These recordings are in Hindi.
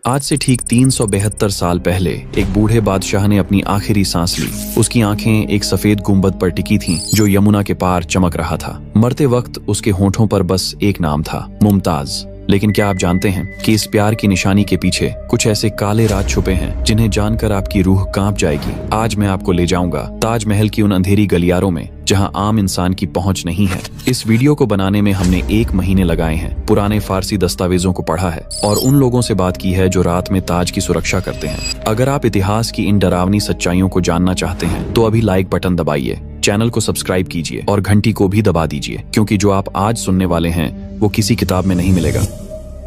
आज से ठीक 372 साल पहले एक बूढ़े बादशाह ने अपनी आखिरी सांस ली। उसकी आंखें एक सफेद गुंबद पर टिकी थीं, जो यमुना के पार चमक रहा था। मरते वक्त उसके होंठों पर बस एक नाम था, मुमताज। लेकिन क्या आप जानते हैं कि इस प्यार की निशानी के पीछे कुछ ऐसे काले राज छुपे हैं जिन्हें जानकर आपकी रूह कांप जाएगी। आज मैं आपको ले जाऊंगा ताजमहल की उन अंधेरी गलियारों में जहां आम इंसान की पहुंच नहीं है। इस वीडियो को बनाने में हमने 1 महीने लगाए हैं, पुराने फारसी दस्तावेजों को पढ़ा है और उन लोगों से बात की है जो रात में ताज की सुरक्षा करते हैं। अगर आप इतिहास की इन डरावनी सच्चाइयों को जानना चाहते हैं तो अभी लाइक बटन दबाइए, चैनल को सब्सक्राइब कीजिए और घंटी को भी दबा दीजिए, क्योंकि जो आप आज सुनने वाले हैं वो किसी किताब में नहीं मिलेगा।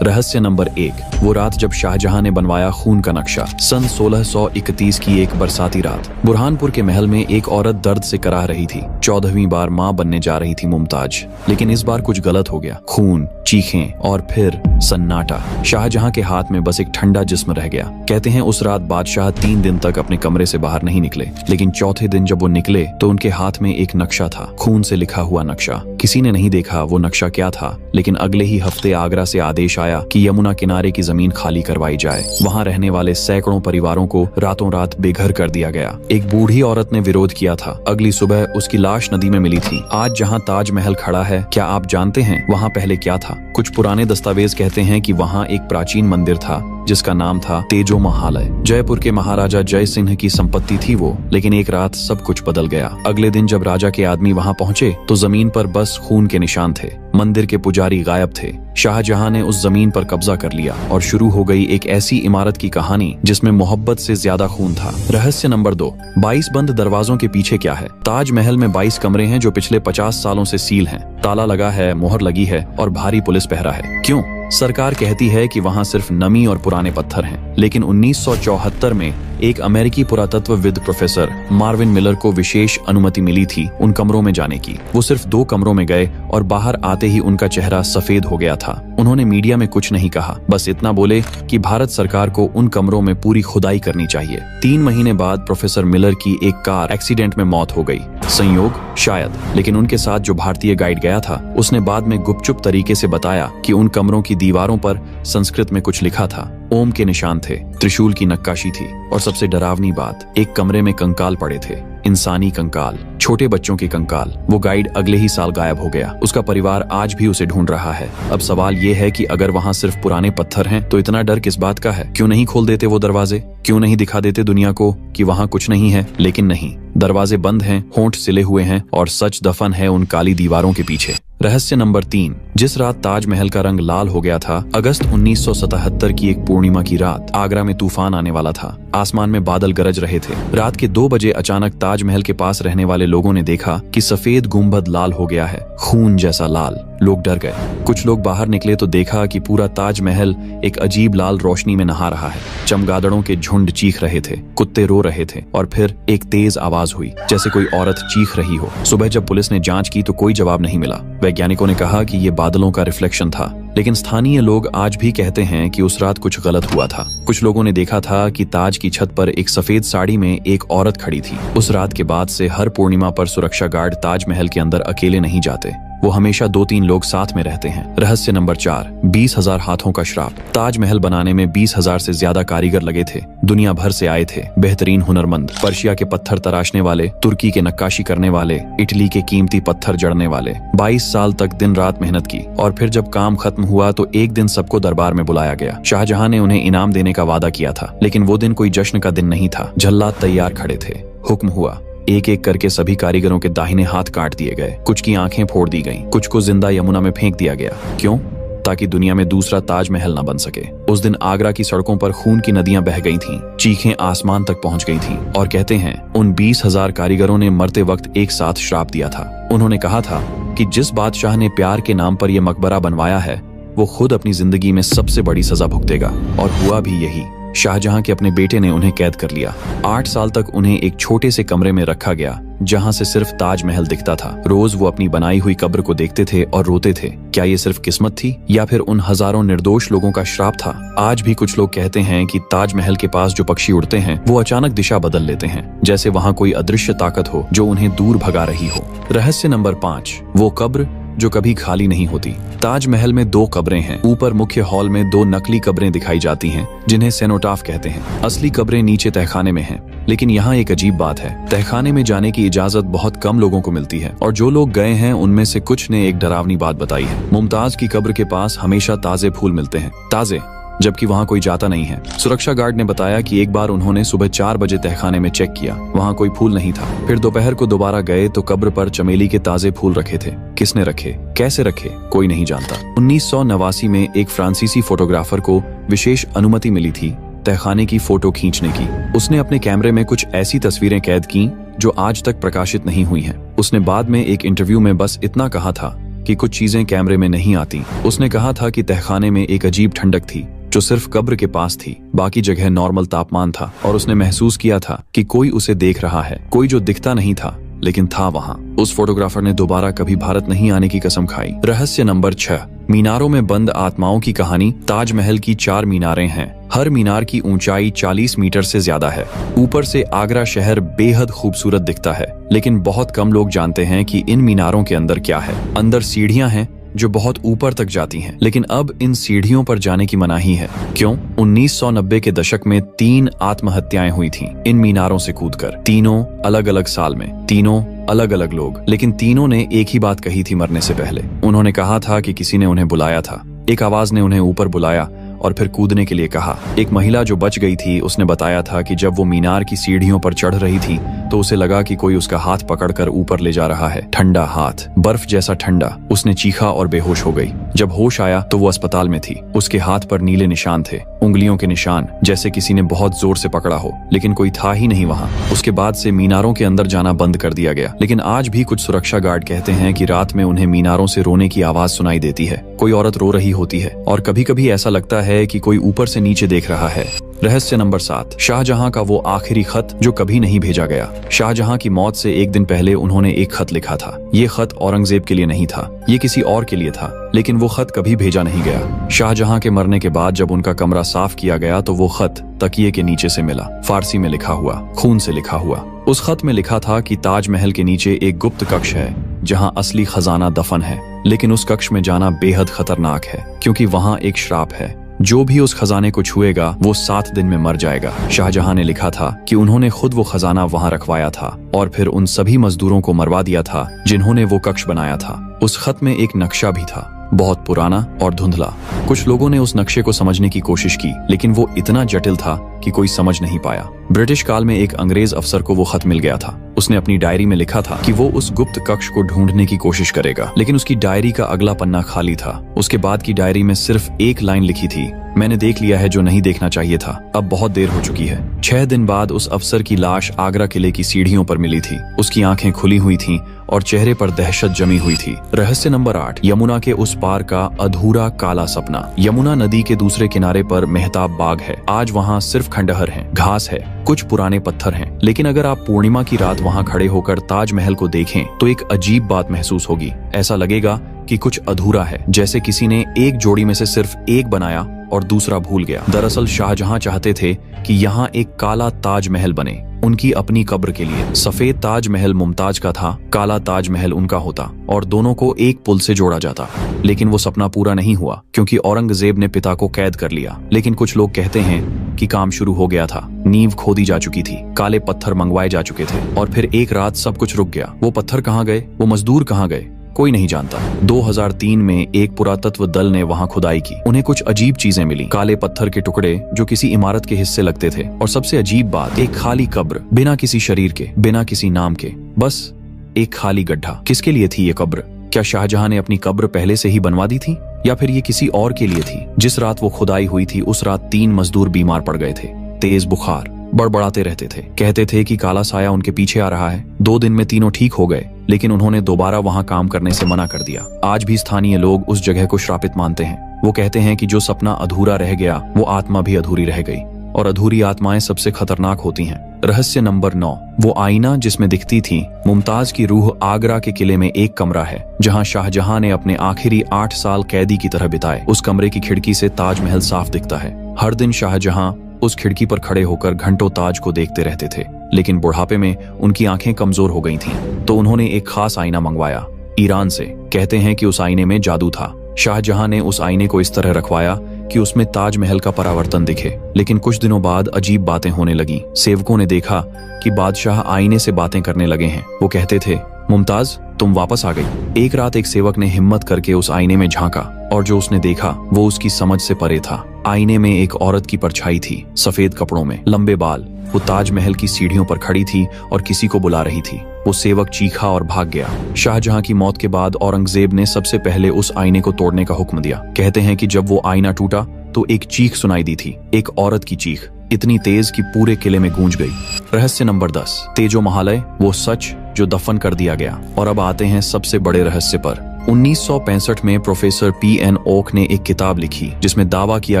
रहस्य नंबर 1, वो रात जब शाहजहां ने बनवाया खून का नक्शा। सन 1631 की एक बरसाती रात बुरहानपुर के महल में एक औरत दर्द से कराह रही थी। 14वीं बार मां बनने जा रही थी मुमताज। लेकिन इस बार कुछ गलत हो गया। खून, चीखें और फिर सन्नाटा। शाहजहां के हाथ में बस एक ठंडा जिस्म रह गया। कहते हैं उस रात बादशाह 3 दिन तक अपने कमरे से बाहर नहीं निकले, लेकिन चौथे दिन जब वो निकले तो उनके हाथ में एक नक्शा था, खून से लिखा हुआ नक्शा। किसी ने नहीं देखा वो नक्शा क्या था, लेकिन अगले ही हफ्ते आगरा से आदेश आया कि यमुना किनारे की जमीन खाली करवाई जाए। वहां रहने वाले सैकड़ों परिवारों को रातों रात बेघर कर दिया गया। एक बूढ़ी औरत ने विरोध किया था। अगली सुबह उसकी लाश नदी में मिली थी। आज जहां ताजमहल खड़ा है, क्या आप जानते हैं वहां पहले क्या था? कुछ पुराने दस्तावेज कहते हैं कि वहां एक प्राचीन मंदिर था जिसका नाम था तेजो महालय। जयपुर के महाराजा जय सिंह की संपत्ति थी वो। लेकिन एक रात सब कुछ बदल गया। अगले दिन जब राजा के आदमी वहां पहुंचे तो जमीन पर बस खून के निशान थे। मंदिर के पुजारी गायब थे। शाहजहां ने उस जमीन पर कब्जा कर लिया और शुरू हो गई एक ऐसी इमारत की कहानी जिसमें मोहब्बत से ज्यादा खून था। रहस्य नंबर 2, 22 बंद दरवाजों के पीछे क्या है? ताजमहल में 22 कमरे हैं जो पिछले 50 सालों से सील हैं। ताला लगा है, मोहर लगी है और भारी पुलिस पहरा है। क्यों? सरकार कहती है कि वहां सिर्फ नमी और पुराने पत्थर हैं, लेकिन 1974 में एक अमेरिकी पुरातत्वविद प्रोफेसर मार्विन मिलर को विशेष अनुमति मिली थी उन कमरों में जाने की। वो सिर्फ 2 कमरों में गए और बाहर आते ही उनका चेहरा सफेद हो गया था। उन्होंने मीडिया में कुछ नहीं कहा, बस इतना बोले कि भारत सरकार को उन कमरों में पूरी खुदाई करनी चाहिए। 3 महीने बाद प्रोफेसर मिलर की एक कार एक्सीडेंट में मौत हो गई। संयोग शायद, लेकिन उनके साथ जो भारतीय गाइड गया था उसने बाद में गुपचुप तरीके से बताया कि उन कमरों की दीवारों पर संस्कृत में कुछ लिखा था। ओम के निशान थे, त्रिशूल की नक्काशी थी और सबसे डरावनी बात, एक कमरे में कंकाल पड़े थे, इंसानी कंकाल, छोटे बच्चों के कंकाल। वो गाइड अगले ही साल गायब हो गया। उसका परिवार आज भी उसे ढूंढ रहा है। अब सवाल ये है कि अगर वहां सिर्फ पुराने पत्थर हैं तो इतना डर किस बात का है? क्यों नहीं खोल देते वो दरवाजे? क्यों नहीं दिखा देते दुनिया को कि वहां कुछ नहीं है? लेकिन नहीं, दरवाजे बंद हैं, होंठ सिले हुए हैं और सच दफन है उन काली दीवारों के पीछे। रहस्य नंबर 3, जिस रात ताजमहल का रंग लाल हो गया था, अगस्त 1977 की एक पूर्णिमा की रात। आगरा में तूफान आने वाला था। आसमान में बादल गरज रहे थे। रात के 2 बजे अचानक ताजमहल के पास रहने वाले लोगों ने देखा कि सफेद गुंबद लाल हो गया है, खून जैसा लाल। लोग डर गए। कुछ लोग बाहर निकले तो देखा कि पूरा ताजमहल एक अजीब लाल रोशनी में नहा रहा है। चमगादड़ों के झुंड चीख रहे थे, कुत्ते रो रहे थे और फिर एक तेज आवाज हुई जैसे कोई औरत चीख रही हो। सुबह जब पुलिस ने जांच की तो कोई जवाब नहीं मिला। वैज्ञानिकों ने कहा कि ये बादलों का रिफ्लेक्शन था, लेकिन स्थानीय लोग आज भी कहते हैं कि उस रात कुछ गलत हुआ था। कुछ लोगों ने देखा था कि ताज की छत पर एक सफेद साड़ी में एक औरत खड़ी थी। उस रात के बाद से हर पूर्णिमा पर सुरक्षा गार्ड ताजमहल के अंदर अकेले नहीं जाते। वो हमेशा 2-3 लोग साथ में रहते हैं। रहस्य नंबर 4, 20,000 हाथों का श्राप। ताजमहल बनाने में 20,000 से ज्यादा कारीगर लगे थे। दुनिया भर से आए थे बेहतरीन हुनरमंद, पर्शिया के पत्थर तराशने वाले, तुर्की के नक्काशी करने वाले, इटली के कीमती पत्थर जड़ने वाले। 22 साल तक दिन रात मेहनत की और फिर जब काम खत्म हुआ तो एक दिन सबको दरबार में बुलाया गया। शाहजहां ने उन्हें इनाम देने का वादा किया था, लेकिन वो दिन कोई जश्न का दिन नहीं था। जल्लाद तैयार खड़े थे। हुक्म हुआ, एक एक करके सभी कारीगरों के दाहिने हाथ काट दिए गए। कुछ की आंखें फोड़ दी गईं, कुछ को जिंदा यमुना में फेंक दिया गया। क्यों? ताकि दुनिया में दूसरा ताजमहल न बन सके। उस दिन आगरा की सड़कों पर खून की नदियां बह गई थीं, चीखें आसमान तक पहुंच गई थीं और कहते हैं उन 20,000 कारीगरों ने मरते वक्त एक साथ श्राप दिया था। उन्होंने कहा था कि जिस बादशाह ने प्यार के नाम पर यह मकबरा बनवाया है वो खुद अपनी जिंदगी में सबसे बड़ी सजा भुगतेगा। और हुआ भी यही। शाहजहां के अपने बेटे ने उन्हें कैद कर लिया। 8 साल तक उन्हें एक छोटे से कमरे में रखा गया जहां से सिर्फ ताजमहल दिखता था। रोज वो अपनी बनाई हुई कब्र को देखते थे और रोते थे। क्या ये सिर्फ किस्मत थी या फिर उन हजारों निर्दोष लोगों का श्राप था? आज भी कुछ लोग कहते हैं कि ताजमहल के पास जो पक्षी उड़ते हैं वो अचानक दिशा बदल लेते हैं, जैसे वहां कोई अदृश्य ताकत हो जो उन्हें दूर भगा रही हो। रहस्य नंबर 5, वो कब्र जो कभी खाली नहीं होती। ताजमहल में 2 कब्रें हैं। ऊपर मुख्य हॉल में 2 नकली कब्रें दिखाई जाती हैं, जिन्हें सेनोटाफ कहते हैं। असली कब्रें नीचे तहखाने में हैं। लेकिन यहाँ एक अजीब बात है, तहखाने में जाने की इजाजत बहुत कम लोगों को मिलती है, और जो लोग गए हैं उनमें से कुछ ने एक डरावनी बात बताई है। मुमताज की कब्र के पास हमेशा ताजे फूल मिलते हैं, ताजे, जबकि वहाँ कोई जाता नहीं है। सुरक्षा गार्ड ने बताया कि एक बार उन्होंने सुबह 4 बजे तहखाने में चेक किया, वहाँ कोई फूल नहीं था। फिर दोपहर को दोबारा गए तो कब्र पर चमेली के ताजे फूल रखे थे। किसने रखे, कैसे रखे, कोई नहीं जानता। 1989 में एक फ्रांसीसी फोटोग्राफर को विशेष अनुमति मिली थी तहखाने की फोटो खींचने की। उसने अपने कैमरे में कुछ ऐसी तस्वीरें कैद की जो आज तक प्रकाशित नहीं हुई हैं। उसने बाद में एक इंटरव्यू में बस इतना कहा था कि कुछ चीजें कैमरे में नहीं आती। उसने कहा था कि तहखाने में एक अजीब ठंडक थी जो सिर्फ कब्र के पास थी, बाकी जगह नॉर्मल तापमान था, और उसने महसूस किया था कि कोई उसे देख रहा है, कोई जो दिखता नहीं था लेकिन था वहाँ। उस फोटोग्राफर ने दोबारा कभी भारत नहीं आने की कसम खाई। रहस्य नंबर 6, मीनारों में बंद आत्माओं की कहानी। ताजमहल की 4 मीनारें हैं। हर मीनार की ऊंचाई 40 मीटर से ज्यादा है। ऊपर से आगरा शहर बेहद खूबसूरत दिखता है, लेकिन बहुत कम लोग जानते हैं कि इन मीनारों के अंदर क्या है। अंदर सीढ़ियां हैं जो बहुत ऊपर तक जाती हैं, लेकिन अब इन सीढ़ियों पर जाने की मनाही है। क्यों? 1990 के दशक में 3 आत्महत्याएं हुई थीं इन मीनारों से कूदकर। तीनों अलग अलग साल में, तीनों अलग अलग लोग, लेकिन तीनों ने एक ही बात कही थी मरने से पहले। उन्होंने कहा था कि किसी ने उन्हें बुलाया था, एक आवाज ने उन्हें ऊपर बुलाया और फिर कूदने के लिए कहा। एक महिला जो बच गई थी, उसने बताया था कि जब वो मीनार की सीढ़ियों पर चढ़ रही थी तो उसे लगा कि कोई उसका हाथ पकड़कर ऊपर ले जा रहा है। ठंडा हाथ, बर्फ जैसा ठंडा। उसने चीखा और बेहोश हो गई। जब होश आया तो वो अस्पताल में थी। उसके हाथ पर नीले निशान थे, उंगलियों के निशान, जैसे किसी ने बहुत जोर से पकड़ा हो, लेकिन कोई था ही नहीं वहाँ। उसके बाद से मीनारों के अंदर जाना बंद कर दिया गया, लेकिन आज भी कुछ सुरक्षा गार्ड कहते हैं कि रात में उन्हें मीनारों से रोने की आवाज सुनाई देती है। कोई औरत रो रही होती है, और कभी कभी ऐसा लगता है कि कोई ऊपर से नीचे देख रहा है। रहस्य नंबर 7, शाहजहां का वो आखिरी खत जो कभी नहीं भेजा गया। शाहजहां की मौत से एक दिन पहले उन्होंने एक खत लिखा था। ये खत औरंगजेब के लिए नहीं था, ये किसी और के लिए था, लेकिन वो खत कभी भेजा नहीं गया। शाहजहां के मरने के बाद जब उनका कमरा साफ किया गया तो वो खत तकिए के नीचे से मिला, फारसी में लिखा हुआ, खून से लिखा हुआ। उस खत में लिखा था कि ताजमहल के नीचे एक गुप्त कक्ष है जहां असली खजाना दफन है, लेकिन उस कक्ष में जाना बेहद खतरनाक है क्योंकि वहां एक श्राप है। जो भी उस खजाने को छुएगा वो 7 दिन में मर जाएगा। शाहजहां ने लिखा था कि उन्होंने खुद वो खजाना वहां रखवाया था और फिर उन सभी मजदूरों को मरवा दिया था जिन्होंने वो कक्ष बनाया था। उस खत में एक नक्शा भी था, बहुत पुराना और धुंधला। कुछ लोगों ने उस नक्शे को समझने की कोशिश की, लेकिन वो इतना जटिल था कि कोई समझ नहीं पाया। ब्रिटिश काल में एक अंग्रेज अफसर को वो खत मिल गया था। उसने अपनी डायरी में लिखा था कि वो उस गुप्त कक्ष को ढूंढने की कोशिश करेगा, लेकिन उसकी डायरी का अगला पन्ना खाली था। उसके बाद की डायरी में सिर्फ एक लाइन लिखी थी, मैंने देख लिया है जो नहीं देखना चाहिए था, अब बहुत देर हो चुकी है। 6 दिन बाद उस अफसर की लाश आगरा किले की सीढ़ियों पर मिली थी। उसकी आंखें खुली हुई थीं और चेहरे पर दहशत जमी हुई थी। रहस्य नंबर 8, यमुना के उस पार का अधूरा काला सपना। यमुना नदी के दूसरे किनारे पर मेहताब बाग है। आज वहाँ सिर्फ खंडहर हैं, घास है, कुछ पुराने पत्थर हैं, लेकिन अगर आप पूर्णिमा की रात वहाँ खड़े होकर ताजमहल को देखें तो एक अजीब बात महसूस होगी। ऐसा लगेगा कि कुछ अधूरा है, जैसे किसी ने एक जोड़ी में से सिर्फ एक बनाया और दूसरा भूल गया। दरअसल शाहजहां चाहते थे कि यहाँ एक काला ताजमहल बने, उनकी अपनी कब्र के लिए। सफेद ताजमहल मुमताज का था, काला ताजमहल उनका होता और दोनों को एक पुल से जोड़ा जाता। लेकिन वो सपना पूरा नहीं हुआ क्योंकि औरंगजेब ने पिता को कैद कर लिया। लेकिन कुछ लोग कहते हैं कि काम शुरू हो गया था, नींव खोदी जा चुकी थी, काले पत्थर मंगवाए जा चुके थे और फिर एक रात सब कुछ रुक गया। वो पत्थर कहाँ गए, वो मजदूर कहाँ गए, कोई नहीं जानता। 2003 में एक पुरातत्व दल ने वहां खुदाई की। उन्हें कुछ अजीब चीजें मिली, काले पत्थर के टुकड़े जो किसी इमारत के हिस्से लगते थे, और सबसे अजीब बात, एक खाली कब्र, बिना किसी शरीर के, बिना किसी नाम के, बस एक खाली गड्ढा। किसके लिए थी ये कब्र? क्या शाहजहां ने अपनी कब्र पहले से ही बनवा दी थी या फिर ये किसी और के लिए थी? जिस रात वो खुदाई हुई थी उस रात 3 मजदूर बीमार पड़ गए थे। तेज बुखार, बड़बड़ाते रहते थे, कहते थे कि काला साया उनके पीछे आ रहा है। 2 दिन में तीनों ठीक हो गए, लेकिन उन्होंने दोबारा वहां काम करने से मना कर दिया। आज भी स्थानीय लोग उस जगह को श्रापित मानते हैं। वो कहते हैं कि जो सपना अधूरा रह गया वो आत्मा भी अधूरी रह गई, और अधूरी आत्माएं सबसे खतरनाक होती हैं। रहस्य नंबर 9, वो आईना जिसमें दिखती थी मुमताज की रूह। आगरा के किले में एक कमरा है जहां शाहजहां ने अपने आखिरी 8 साल कैदी की तरह बिताए। उस कमरे की खिड़की से ताजमहल साफ दिखता है। हर दिन शाहजहां उस खिड़की पर खड़े होकर घंटों ताज को देखते रहते थे, लेकिन बुढ़ापे में उनकी आंखें कमजोर हो गई थीं, तो उन्होंने एक खास आईना मंगवाया ईरान से। कहते हैं कि उस आईने में जादू था। शाहजहां ने उस आईने को इस तरह रखवाया कि उसमें ताजमहल का परावर्तन दिखे। लेकिन कुछ दिनों बाद अजीब बातें होने लगीं। सेवकों ने देखा कि बादशाह आईने से बातें करने लगे हैं। वो कहते थे, मुमताज तुम वापस आ गई। एक रात एक सेवक ने हिम्मत करके उस आईने में झांका और जो उसने देखा वो उसकी समझ से परे था। आईने में एक औरत की परछाई थी, सफेद कपड़ों में, लंबे बाल। वो ताजमहल की सीढ़ियों पर खड़ी थी और किसी को बुला रही थी। वो सेवक चीखा और भाग गया। शाहजहां की मौत के बाद औरंगजेब ने सबसे पहले उस आईने को तोड़ने का हुक्म दिया। कहते हैं कि जब वो आईना टूटा तो एक चीख सुनाई दी थी, एक औरत की चीख, इतनी तेज कि पूरे किले में गूंज गई। रहस्य नंबर 10, तेजो महालय, वो सच जो दफन कर दिया गया। और अब आते हैं सबसे बड़े रहस्य पर। 1965 में प्रोफेसर P.N. ओक ने एक किताब लिखी जिसमें दावा किया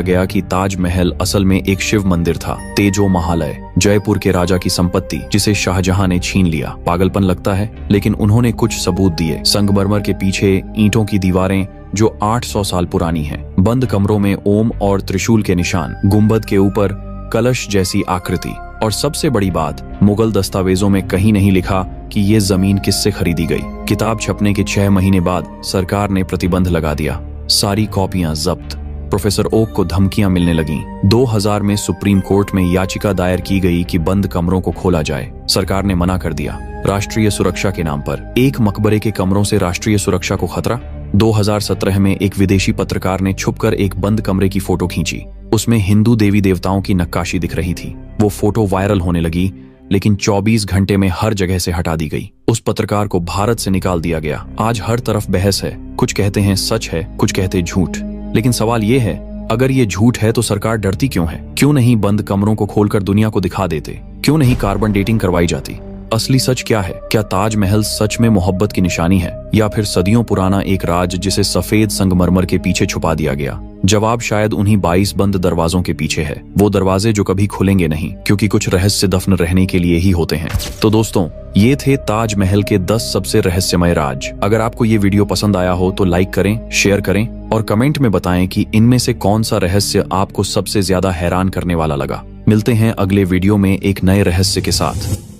गया कि ताजमहल असल में एक शिव मंदिर था, तेजो महालय, जयपुर के राजा की संपत्ति जिसे शाहजहां ने छीन लिया। पागलपन लगता है, लेकिन उन्होंने कुछ सबूत दिए। संगमरमर के पीछे ईंटों की दीवारें जो 800 साल पुरानी हैं, बंद कमरों में ओम और त्रिशूल के निशान, गुंबद के ऊपर कलश जैसी आकृति, और सबसे बड़ी बात, मुगल दस्तावेजों में कहीं नहीं लिखा कि ये जमीन किससे खरीदी गई। किताब छपने के 6 महीने बाद सरकार ने प्रतिबंध लगा दिया, सारी कॉपियां जब्त। प्रोफेसर ओक को धमकियां मिलने लगीं। 2000 में सुप्रीम कोर्ट में याचिका दायर की गई कि बंद कमरों को खोला जाए। सरकार ने मना कर दिया। राष्ट्रीय सुरक्षा के नाम पर एक मकबरे के कमरों से राष्ट्रीय सुरक्षा को खतरा। 2017 में एक विदेशी पत्रकार ने छुपकर एक बंद कमरे की फोटो खींची। उसमें हिंदू देवी देवताओं की नक्काशी दिख रही थी। वो फोटो वायरल होने लगी, लेकिन 24 घंटे में हर जगह से हटा दी गई। उस पत्रकार को भारत से निकाल दिया गया। आज हर तरफ बहस है, कुछ कहते हैं सच है, कुछ कहते झूठ। लेकिन सवाल ये है, अगर ये झूठ है तो सरकार डरती क्यों है? क्यों नहीं बंद कमरों को खोलकर दुनिया को दिखा देते? क्यों नहीं कार्बन डेटिंग करवाई जाती? असली सच क्या है? क्या ताजमहल सच में मोहब्बत की निशानी है, या फिर सदियों पुराना एक राज जिसे सफेद संगमरमर के पीछे छुपा दिया गया? जवाब शायद उन्हीं 22 बंद दरवाजों के पीछे है, वो दरवाजे जो कभी खुलेंगे नहीं, क्योंकि कुछ रहस्य दफन रहने के लिए ही होते हैं। तो दोस्तों, ये थे ताजमहल के 10 सबसे रहस्यमय राज। अगर आपको ये वीडियो पसंद आया हो तो लाइक करें, शेयर करें और कमेंट में बताएं कि इनमें से कौन सा रहस्य आपको सबसे ज्यादा हैरान करने वाला लगा। मिलते हैं अगले वीडियो में एक नए रहस्य के साथ।